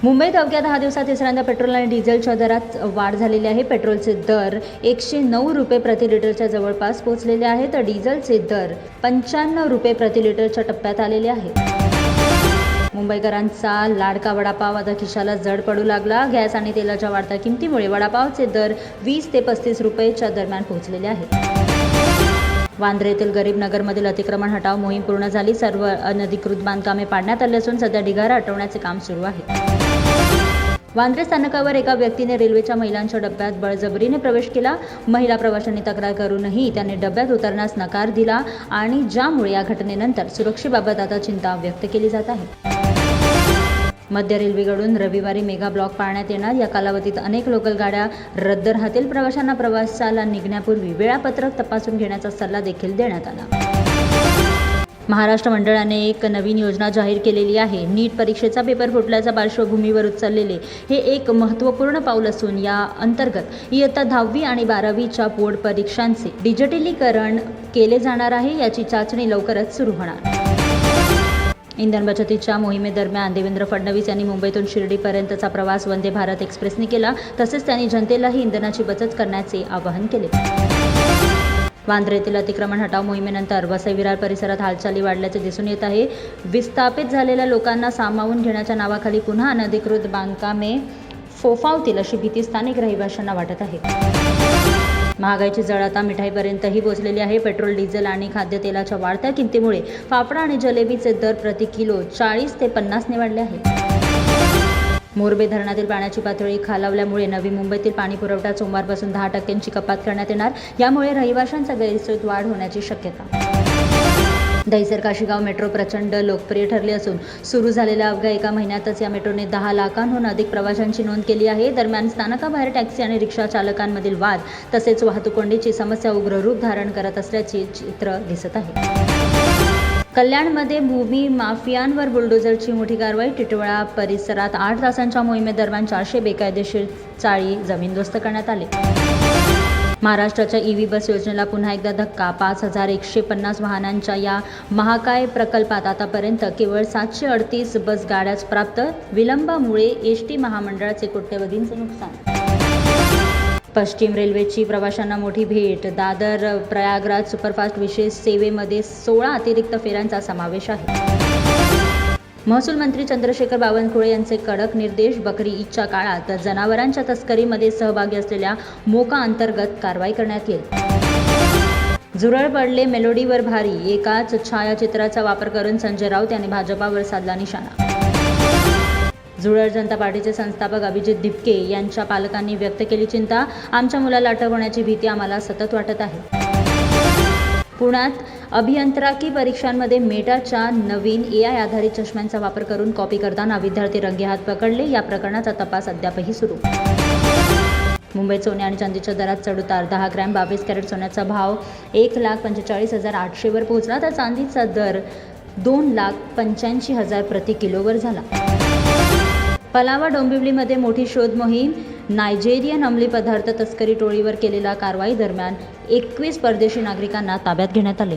मुंबईत अवघ्या 10 दिवसात तिसऱ्यांदा पेट्रोल आणि डिझेलच्या दरात वाढ झालेली आहे. पेट्रोलचे दर 109 रुपये प्रति लिटरच्या जवळपास पोहोचलेले आहेत, तर डिझेलचे दर 95 रुपये प्रति लिटरच्या टप्प्यात आलेले आहेत. मुंबईकरांचा लाडका वडापाव आता खिशाला जड पडू लागला. गॅस आणि तेलाच्या वाढत्या किमतीमुळे वडापावचे दर 20 ते 35 रुपयेच्या दरम्यान पोहोचलेले आहेत. वांद्रे येथील गरीब नगरमधील अतिक्रमण हटाव मोहीम पूर्ण झाली. सर्व अनधिकृत बांधकामे पाडण्यात आली असून सध्या ढिगारा हटवण्याचे काम सुरू आहे. वांद्रे स्थानकावर एका व्यक्तीने रेल्वेच्या महिलांच्या डब्यात बळजबरीने प्रवेश केला. महिला प्रवाशांनी तक्रार करूनही त्याने डब्यात उतरण्यास नकार दिला आणि ज्यामुळे या घटनेनंतर सुरक्षेबाबत आता चिंता व्यक्त केली जात आहे. मध्य रेल्वेकडून रविवारी मेगा ब्लॉक पाळण्यात येणार. या कालावधीत अनेक लोकल गाड्या रद्द राहतील. प्रवाशांना प्रवासाला निघण्यापूर्वी वेळापत्रक तपासून घेण्याचा सल्ला देखील देण्यात आला. महाराष्ट्र मंडळाने एक नवीन योजना जाहीर केलेली आहे. नीट परीक्षेचा पेपर फुटल्याच्या पार्श्वभूमीवर उचललेले हे एक महत्त्वपूर्ण पाऊल असून या अंतर्गत इयत्ता 10वी आणि 12वीच्या बोर्ड परीक्षांचे डिजिटलीकरण केले जाणार आहे. याची चाचणी लवकरच सुरू होणार. इंधन बचतीच्या मोहिमेदरम्यान देवेंद्र फडणवीस यांनी मुंबईतून शिर्डीपर्यंतचा प्रवास वंदे भारत एक्सप्रेसने केला. तसेच त्यांनी जनतेलाही इंधनाची बचत करण्याचे आवाहन केले. वांद्रे येथील अतिक्रमण हटाव मोहिमेनंतर वसई विरार परिसरात हालचाली वाढल्याचे दिसून येत आहे. विस्थापित झालेल्या लोकांना सामावून घेण्याच्या नावाखाली पुन्हा अनधिकृत बांधकामे फोफावतील अशी भीती स्थानिक रहिवाशांना वाटत आहे. महागाईची झळ आता मिठाईपर्यंतही पोहोचलेली आहे. पेट्रोल, डिझेल आणि खाद्यतेलाच्या वाढत्या किमतीमुळे फाफडा आणि जलेबीचे दर प्रति किलो 40 ते 50 ने वाढले आहेत. मोरबे धरणातील पाण्याची पातळी खालावल्यामुळे नवी मुंबईतील पाणी पुरवठ्यात सोमवारपासून 10% कपात करण्यात येणार. यामुळे रहिवाशांचा गैरसोयीत वाढ होण्याची शक्यता. दहिसर काशीगाव मेट्रो प्रचंड लोकप्रिय ठरली असून सुरू झालेल्या अवघ्या एका महिन्यातच या मेट्रोने 10 लाखांहून अधिक प्रवाशांची नोंद केली आहे. दरम्यान स्थानकाबाहेर टॅक्सी आणि रिक्षा चालकांमधील वाद तसेच वाहतूक कोंडीची समस्या उग्र रूप धारण करत असल्याचे चित्र दिसत आहे. कल्याणमध्ये भूमी माफियांवर बुलडोझरची मोठी कारवाई. टिटवाळा परिसरात 8 तासांच्या मोहिमेदरम्यान 400 बेकायदेशीर चाळी जमीनदोस्त करण्यात आले. महाराष्ट्राच्या EV बस योजनेला पुन्हा एकदा धक्का. 5150 वाहनांच्या या महाकाय प्रकल्पात आतापर्यंत केवळ 738 बस गाड्याच प्राप्त. विलंबामुळे एसटी महामंडळाचे कोट्यवधींचे नुकसान. पश्चिम रेल्वेची प्रवाशांना मोठी भेट. दादर प्रयागराज सुपरफास्ट विशेष सेवेमध्ये 16 अतिरिक्त फेऱ्यांचा समावेश आहे. महसूल मंत्री चंद्रशेखर बावनकुळे यांचे कडक निर्देश. बकरी ईदच्या काळात जनावरांच्या तस्करीमध्ये सहभागी असलेल्या मोका अंतर्गत कारवाई करण्यात येईल. झुरळ पडले मेलोडीवर भारी. एकाच छायाचित्राचा वापर करून संजय राऊत यांनी भाजपावर साधला निशाणा. जुळळ जनता पार्टीचे संस्थापक अभिजित दिपके यांच्या पालकांनी व्यक्त केली चिंता. आमच्या मुलाला अटक होण्याची भीती आम्हाला सतत वाटत आहे. पुण्यात अभियांत्रिकी परीक्षांमध्ये मेटाच्या नवीन AI आधारित चष्म्यांचा वापर करून कॉपी करताना विद्यार्थी रंगेहात पकडले. या प्रकरणाचा तपास अद्यापही सुरू. मुंबईत सोने आणि चांदीच्या दरात चढउतार. 10 ग्रॅम 22 कॅरेट सोन्याचा भाव 1,45,800 वर पोहोचला, तर चांदीचा दर 2,85,000 प्रति किलोवर झाला. पलावा डोंबिवलीमध्ये मोठी शोध मोहीम. नायजेरियन अंमली पदार्थ तस्करी टोळीवर केलेल्या कारवाई दरम्यान 21 परदेशी नागरिकांना ताब्यात घेण्यात आले.